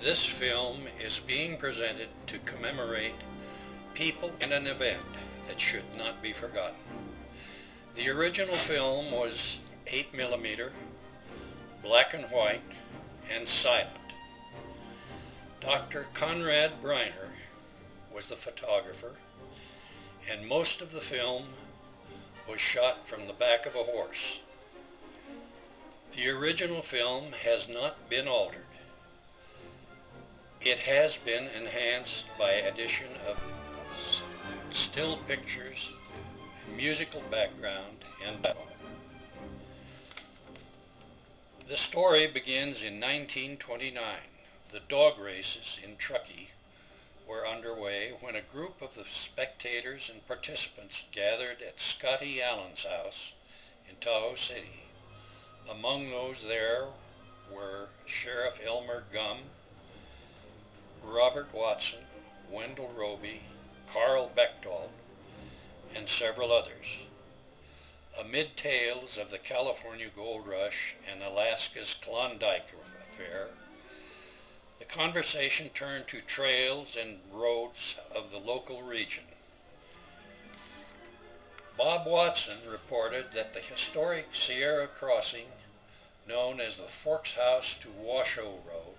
This film is being presented to commemorate people and an event that should not be forgotten. The original film was 8mm, black and white, and silent. Dr. Conrad Briner was the photographer, and most of the film was shot from the back of a horse. The original film has not been altered. It has been enhanced by addition of still pictures, musical background, and dialogue. The story begins in 1929. The dog races in Truckee were underway when a group of the spectators and participants gathered at Scotty Allen's house in Tahoe City. Among those there were Sheriff Elmer Gum, Robert Watson, Wendell Roby, Carl Bechtold, and several others. Amid tales of the California Gold Rush and Alaska's Klondike Affair, the conversation turned to trails and roads of the local region. Bob Watson reported that the historic Sierra crossing, known as the Forks House to Washoe Road,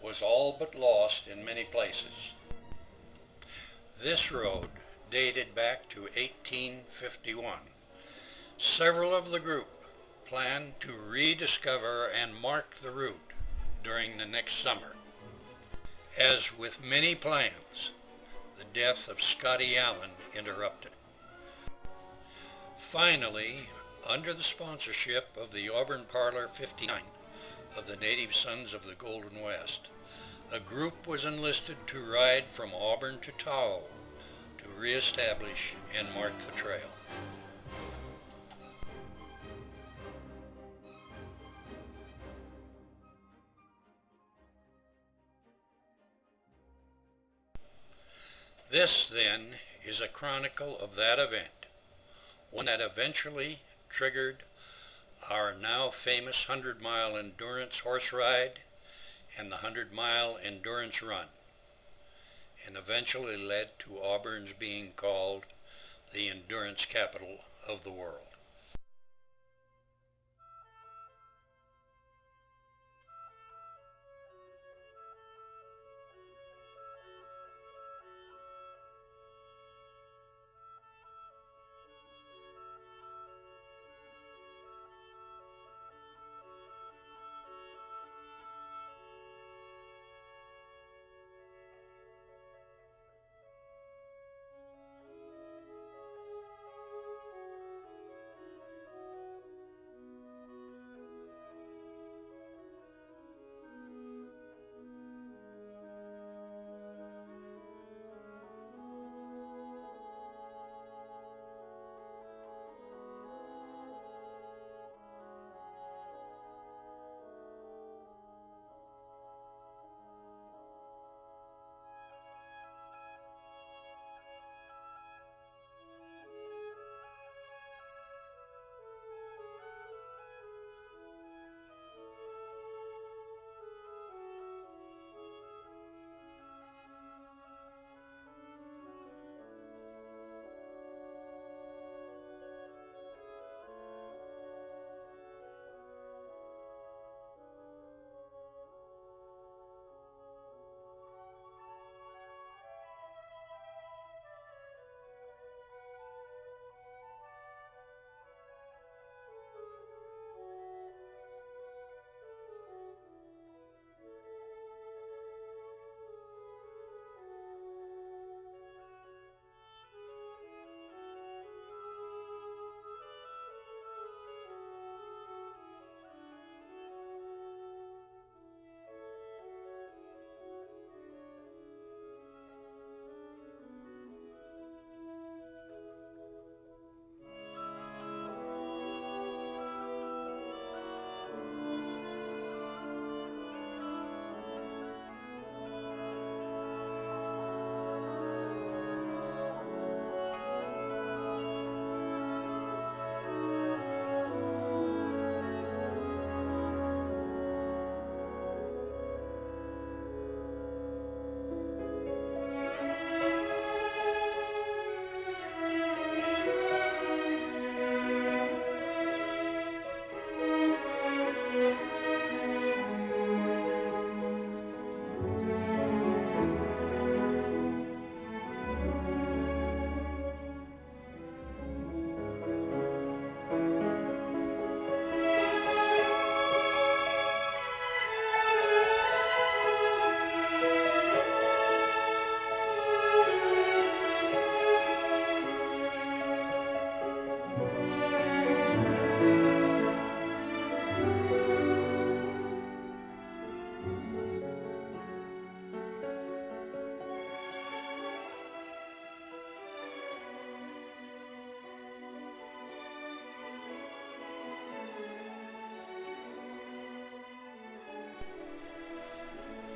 was all but lost in many places. This road dated back to 1851. Several of the group planned to rediscover and mark the route during the next summer. As with many plans, the death of Scotty Allen interrupted. Finally, under the sponsorship of the Auburn Parlor 59 of the Native Sons of the Golden West, a group was enlisted to ride from Auburn to Tahoe to reestablish and mark the trail. This, then, is a chronicle of that event, one that eventually triggered our now famous 100-mile endurance horse ride and the 100-mile endurance run, and eventually led to Auburn's being called the endurance capital of the world.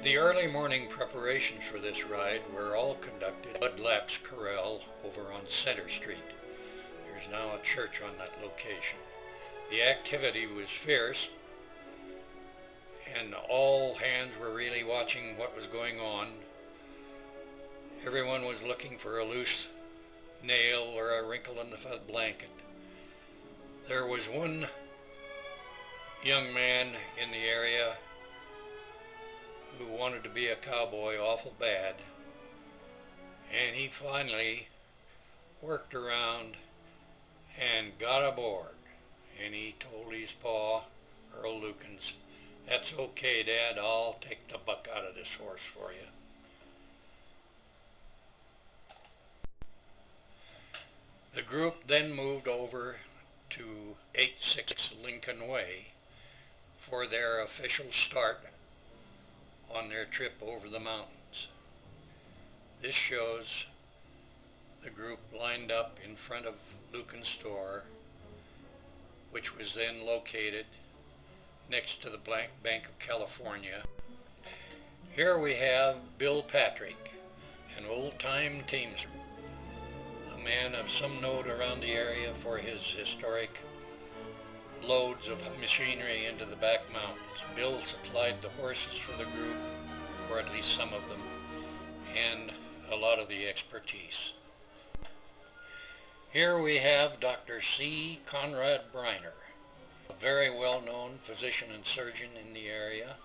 The early morning preparations for this ride were all conducted at Bud Lapp's Corral over on Center Street. There's now a church on that location. The activity was fierce, and all hands were really watching what was going on. Everyone was looking for a loose nail or a wrinkle in the blanket. There was one young man in the area who wanted to be a cowboy awful bad, and he finally worked around and got aboard, and he told his pa, Earl Lukens, "That's okay, Dad, I'll take the buck out of this horse for you." The group then moved over to 86 Lincoln Way for their official start on their trip over the mountains. This shows the group lined up in front of Lukens' store, which was then located next to the Bank of California. Here we have Bill Patrick, an old-time teamster, a man of some note around the area for his historic loads of machinery into the back mountains. Bill supplied the horses for the group, or at least some of them, and a lot of the expertise. Here we have Dr. C. Conrad Briner, a very well-known physician and surgeon in the area,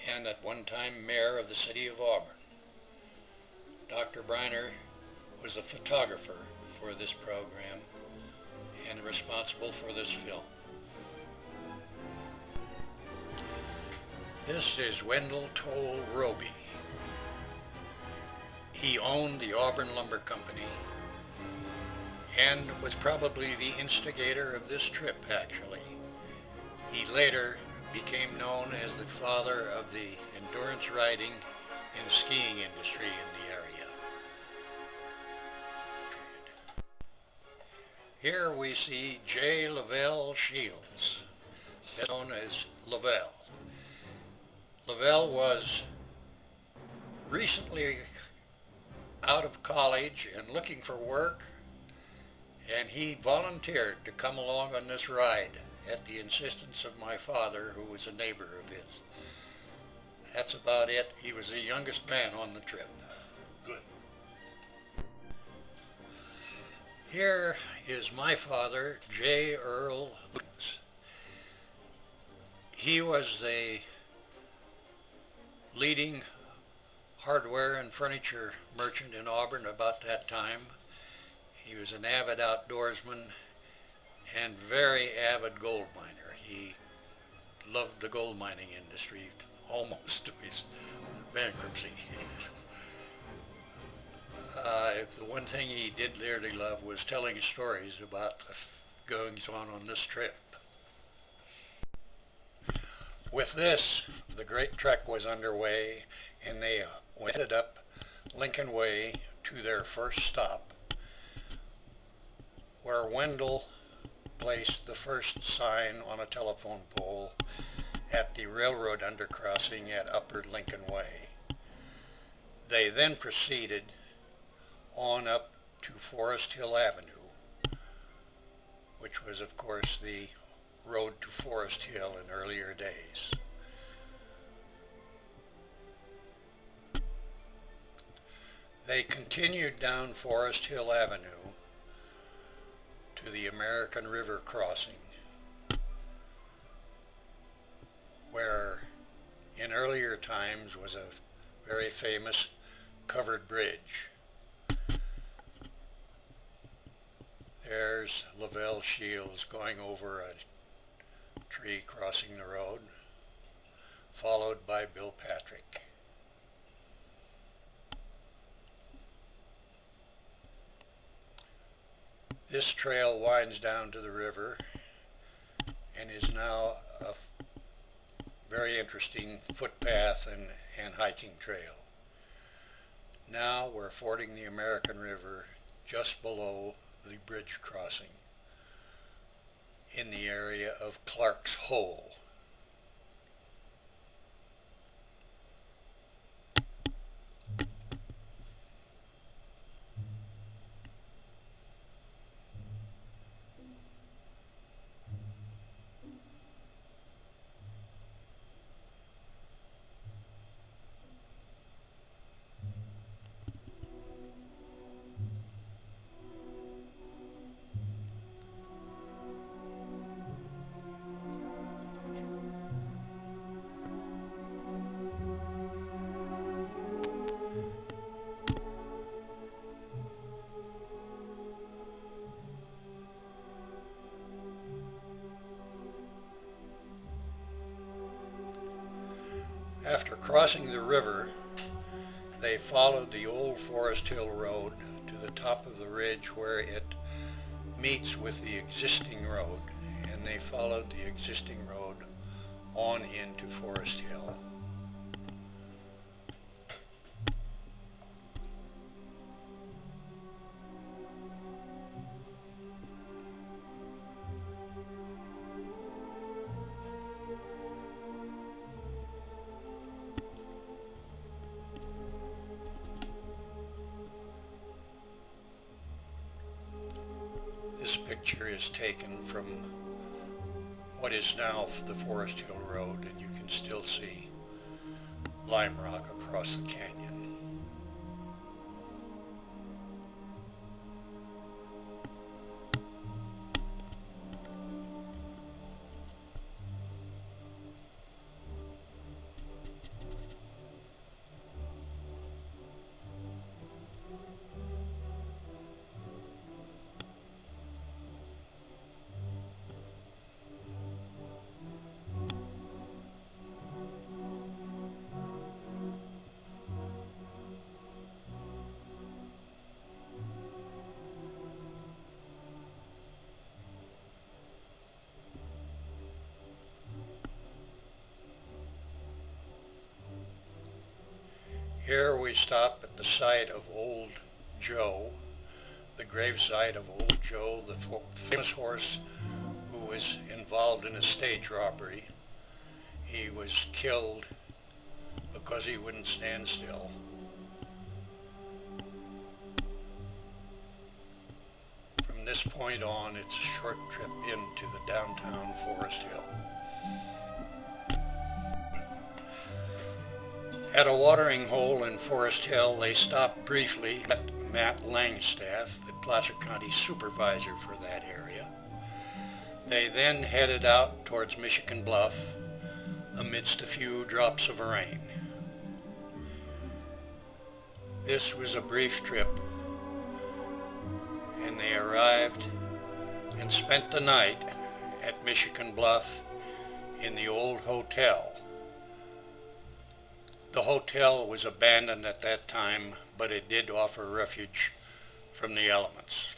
and at one time mayor of the city of Auburn. Dr. Briner was the photographer for this program and responsible for this film. This is Wendell Toll Roby. He owned the Auburn Lumber Company and was probably the instigator of this trip, actually. He later became known as the father of the endurance riding and skiing industry in the area. Here we see J. Lavelle Shields, known as Lavelle. Lavelle was recently out of college and looking for work, and he volunteered to come along on this ride at the insistence of my father, who was a neighbor of his. That's about it. He was the youngest man on the trip. Good. Here is my father, J. Earl Lukens. He was a leading hardware and furniture merchant in Auburn about that time. He was an avid outdoorsman and very avid gold miner. He loved the gold mining industry almost to his bankruptcy. The one thing he did dearly love was telling stories about the goings on this trip. With this, the great trek was underway, and they went up Lincoln Way to their first stop, where Wendell placed the first sign on a telephone pole at the railroad undercrossing at Upper Lincoln Way. They then proceeded on up to Forest Hill Avenue, which was, of course, the road to Forest Hill in earlier days. They continued down Forest Hill Avenue to the American River crossing, where in earlier times was a very famous covered bridge. There's Lavelle Shields going over a tree crossing the road, followed by Bill Patrick. This trail winds down to the river and is now a very interesting footpath and hiking trail. Now we're fording the American River just below the bridge crossing in the area of Clark's Hole. crossing the river, they followed the old Forest Hill Road to the top of the ridge where it meets with the existing road, and they followed the existing road on into Forest Hill. This picture is taken from what is now the Forest Hill Road, and you can still see lime rock across the canyon. Here we stop at the site of Old Joe, the gravesite of Old Joe, the famous horse who was involved in a stage robbery. He was killed because he wouldn't stand still. From this point on, it's a short trip into the downtown Forest Hill. At a watering hole in Forest Hill, they stopped briefly at Matt Langstaff, the Placer County supervisor for that area. They then headed out towards Michigan Bluff amidst a few drops of rain. This was a brief trip, and they arrived and spent the night at Michigan Bluff in the old hotel. The hotel was abandoned at that time, but it did offer refuge from the elements.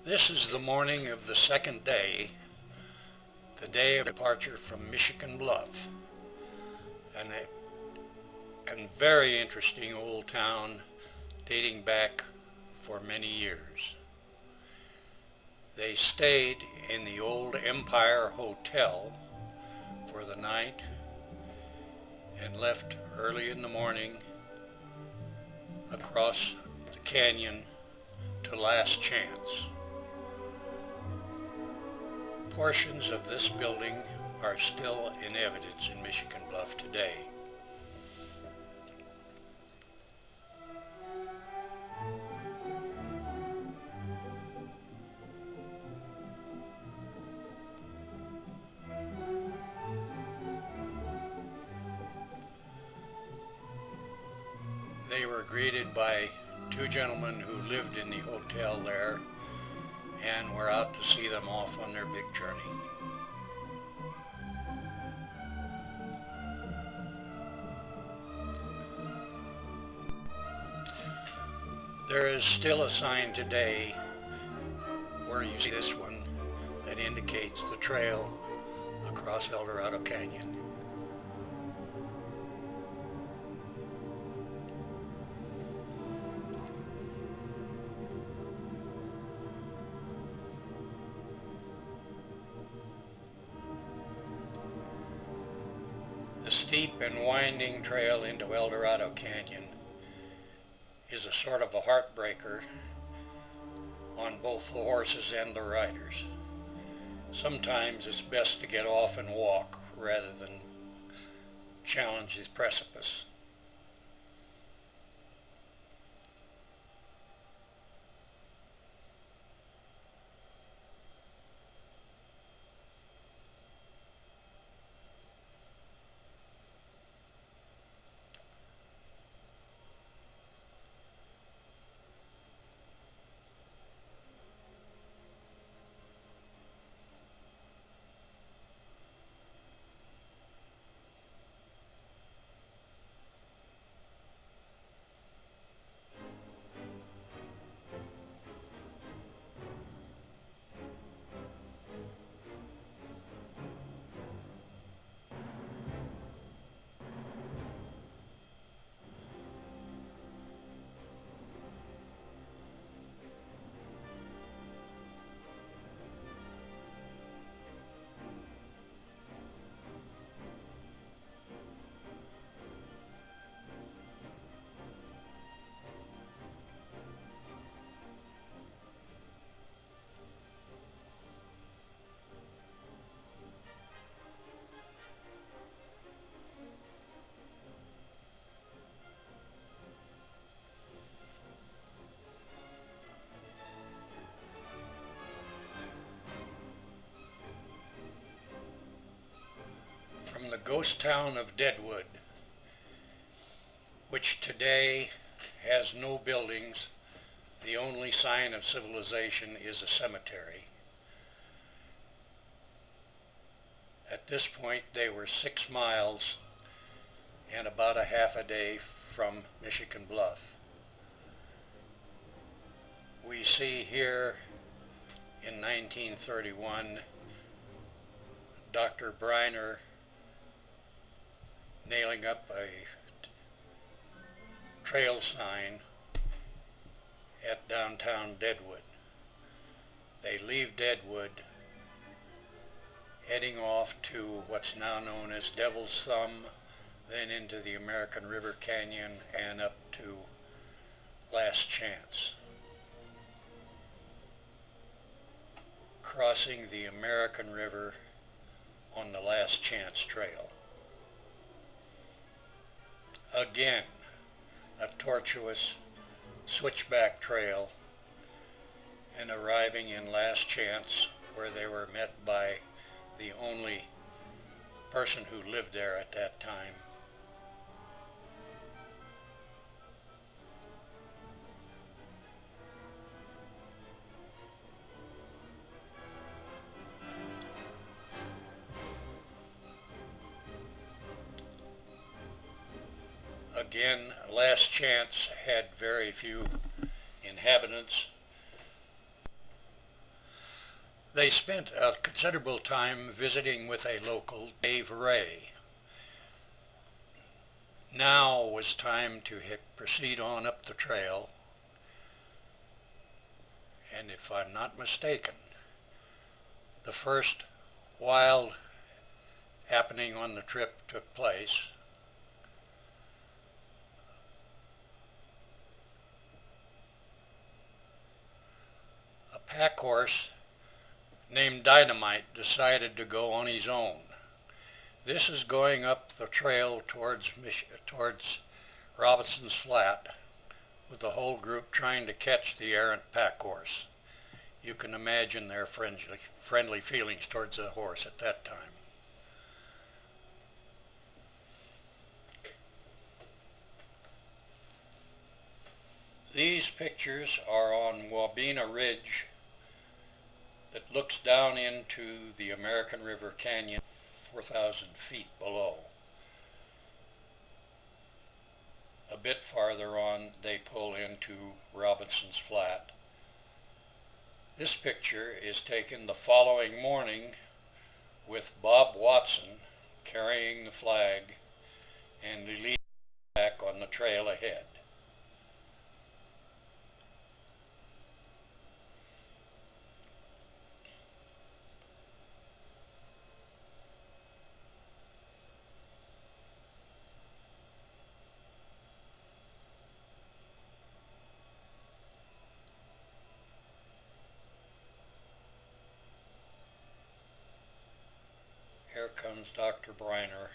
This is the morning of the second day, the day of departure from Michigan Bluff, and very interesting old town dating back for many years. They stayed in the old Empire Hotel for the night and left early in the morning across the canyon to Last Chance. Portions of this building are still in evidence in Michigan Bluff today. They were greeted by two gentlemen who lived in the hotel there and were out to see them off on their big journey. There is still a sign today where you see this one that indicates the trail across El Dorado Canyon. The steep and winding trail into El Dorado Canyon is a sort of a heartbreaker on both the horses and the riders. Sometimes it's best to get off and walk rather than challenge the precipice. From the ghost town of Deadwood, which today has no buildings, the only sign of civilization is a cemetery. At this point, they were 6 miles and about a half a day from Michigan Bluff. We see here in 1931 Dr. Briner nailing up a trail sign at downtown Deadwood. They leave Deadwood, heading off to what's now known as Devil's Thumb, then into the American River Canyon and up to Last Chance. Crossing the American River on the Last Chance Trail. Again, a tortuous switchback trail, and arriving in Last Chance, where they were met by the only person who lived there at that time. Again, Last Chance had very few inhabitants. They spent a considerable time visiting with a local, Dave Ray. Now was time to proceed on up the trail, and if I'm not mistaken, the first wild happening on the trip took place. Pack horse named Dynamite decided to go on his own. This is going up the trail towards Robinson's Flat, with the whole group trying to catch the errant pack horse. You can imagine their friendly feelings towards the horse at that time. These pictures are on Wabena Ridge that looks down into the American River Canyon 4,000 feet below. A bit farther on, they pull into Robinson's Flat. This picture is taken the following morning with Bob Watson carrying the flag and leading back on the trail ahead. Here comes Dr. Briner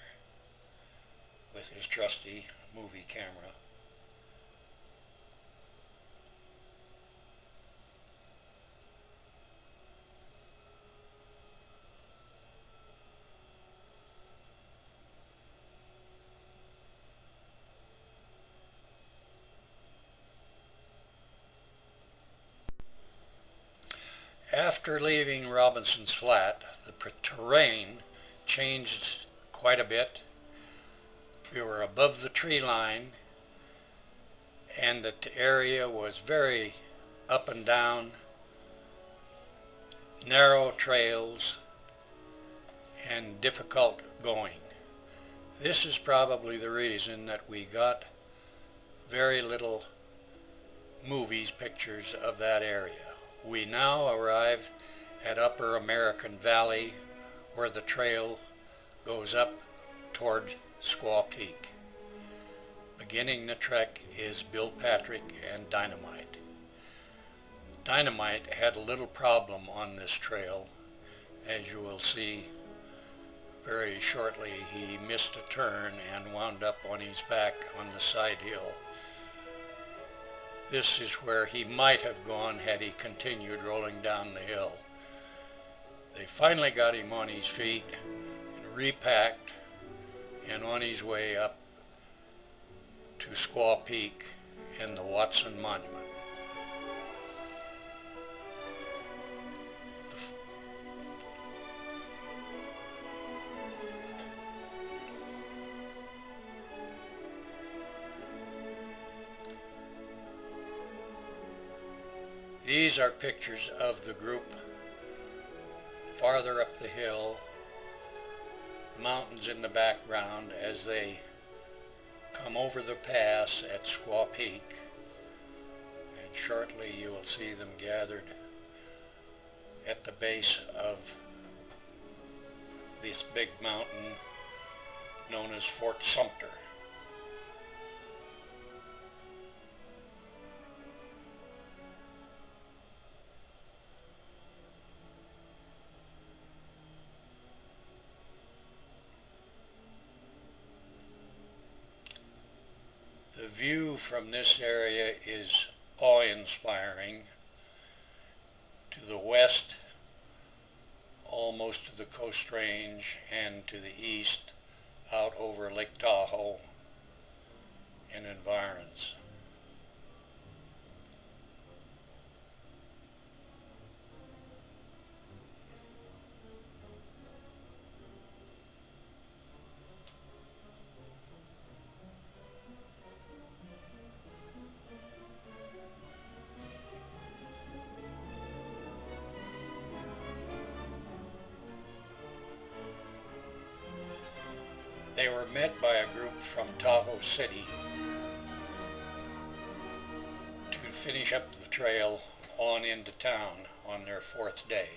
with his trusty movie camera. After leaving Robinson's Flat, the terrain changed quite a bit. We were above the tree line, and the area was very up and down, narrow trails, and difficult going. This is probably the reason that we got very little pictures of that area. We now arrive at Upper American Valley, where the trail goes up toward Squaw Peak. Beginning the trek is Bill Patrick and Dynamite. Dynamite had a little problem on this trail. As you will see very shortly, he missed a turn and wound up on his back on the side hill. This is where he might have gone had he continued rolling down the hill. They finally got him on his feet and repacked and on his way up to Squaw Peak and the Watson Monument. These are pictures of the group farther up the hill, mountains in the background as they come over the pass at Squaw Peak, and shortly you will see them gathered at the base of this big mountain known as Fort Sumter. The view from this area is awe-inspiring. To the west, almost to the Coast Range, and to the east, out over Lake Tahoe and environs. They were met by a group from Tahoe City to finish up the trail on into town on their fourth day.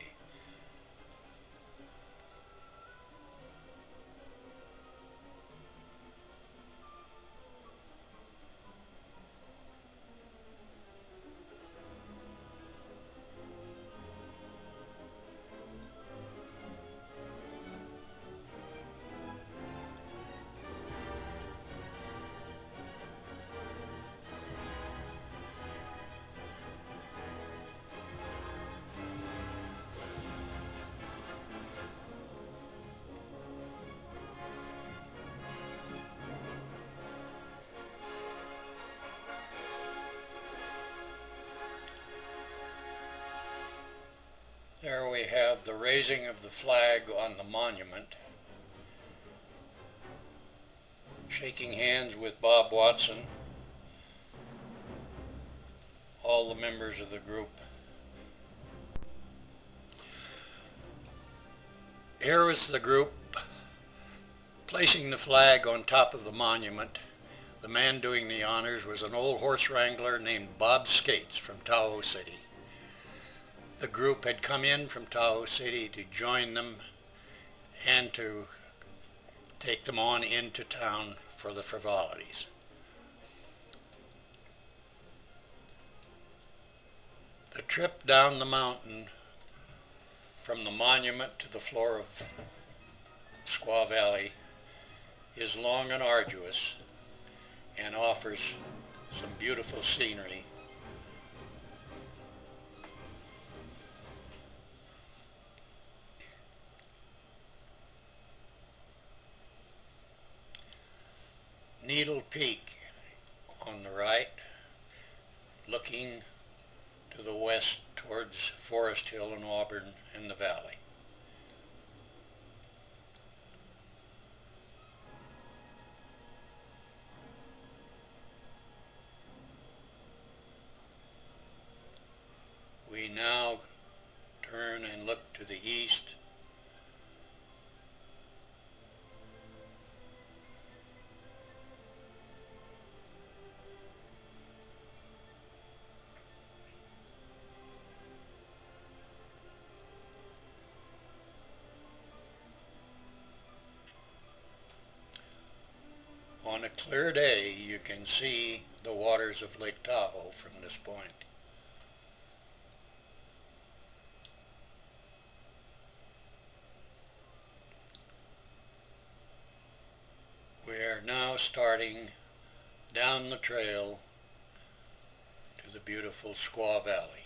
There we have the raising of the flag on the monument, shaking hands with Bob Watson, all the members of the group. Here was the group placing the flag on top of the monument. The man doing the honors was an old horse wrangler named Bob Skates from Tahoe City. The group had come in from Tahoe City to join them and to take them on into town for the frivolities. The trip down the mountain from the monument to the floor of Squaw Valley is long and arduous and offers some beautiful scenery. Needle Peak on the right, looking to the west towards Forest Hill and Auburn and the valley. We now turn and look to the east. On a clear day, you can see the waters of Lake Tahoe from this point. We are now starting down the trail to the beautiful Squaw Valley.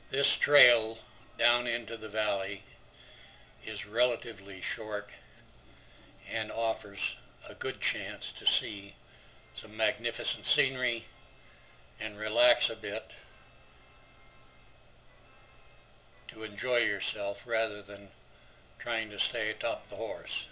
This trail down into the valley is relatively short and offers a good chance to see some magnificent scenery and relax a bit to enjoy yourself rather than trying to stay atop the horse.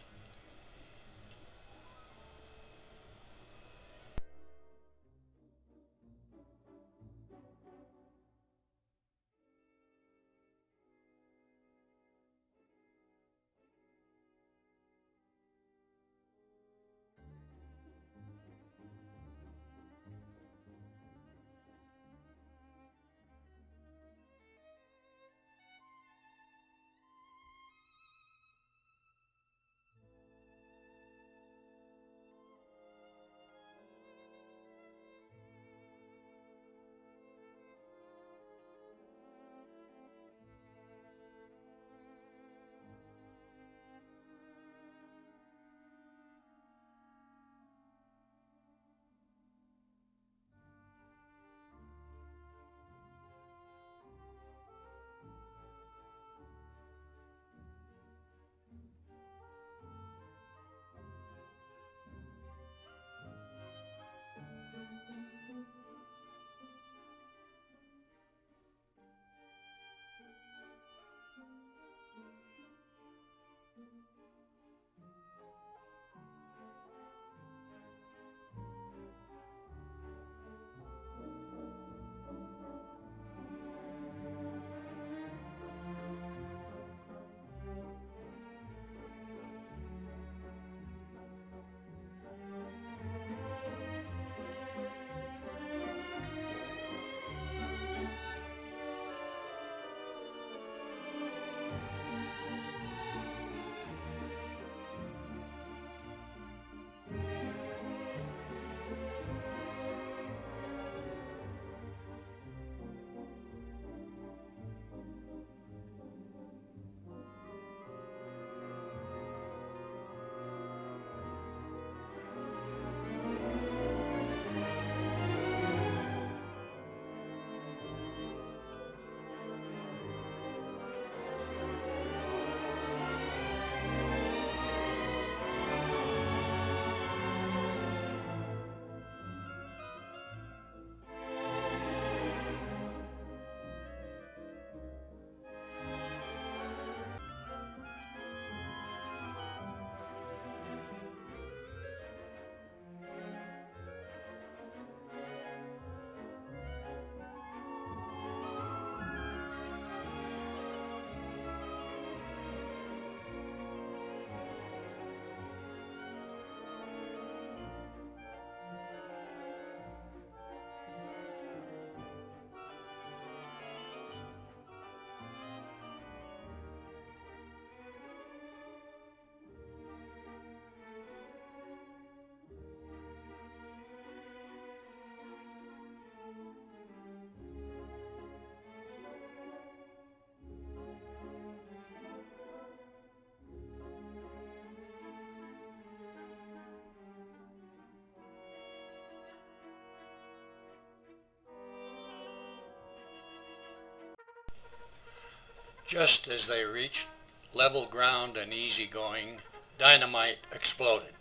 Just as they reached level ground and easy going, Dynamite exploded.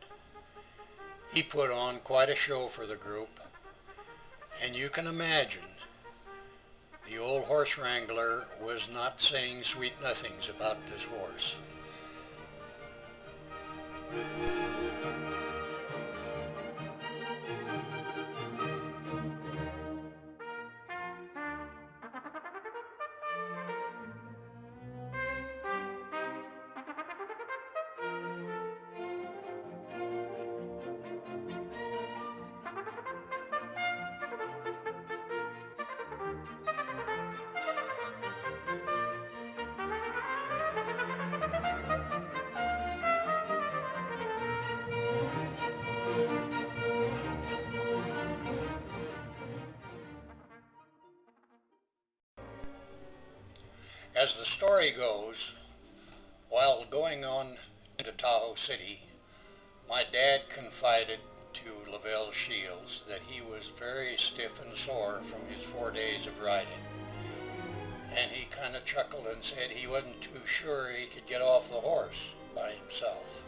He put on quite a show for the group, and you can imagine the old horse wrangler was not saying sweet nothings about this horse. As the story goes, while going on into Tahoe City, my dad confided to Lavelle Shields that he was very stiff and sore from his 4 days of riding. And he kind of chuckled and said he wasn't too sure he could get off the horse by himself.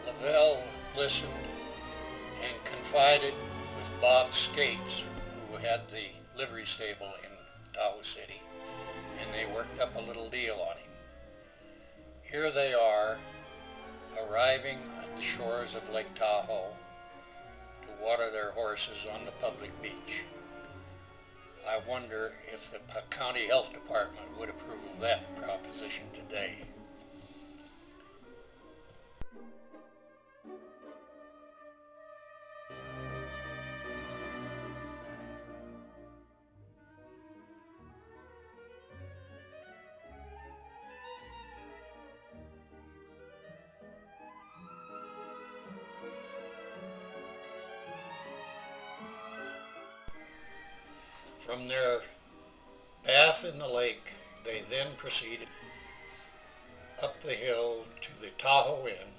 Lavelle listened and confided with Bob Skates, who had the livery stable in Tahoe City, and they worked up a little deal on him. Here they are, arriving at the shores of Lake Tahoe to water their horses on the public beach. I wonder if the county health department would approve of that proposition today. From their bath in the lake, they then proceeded up the hill to the Tahoe Inn,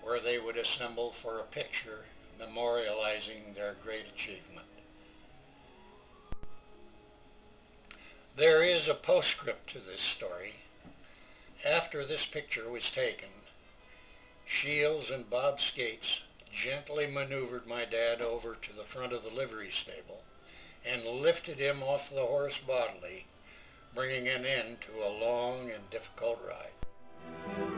where they would assemble for a picture memorializing their great achievement. There is a postscript to this story. After this picture was taken, Shields and Bob Skates gently maneuvered my dad over to the front of the livery stable and lifted him off the horse bodily, bringing an end to a long and difficult ride.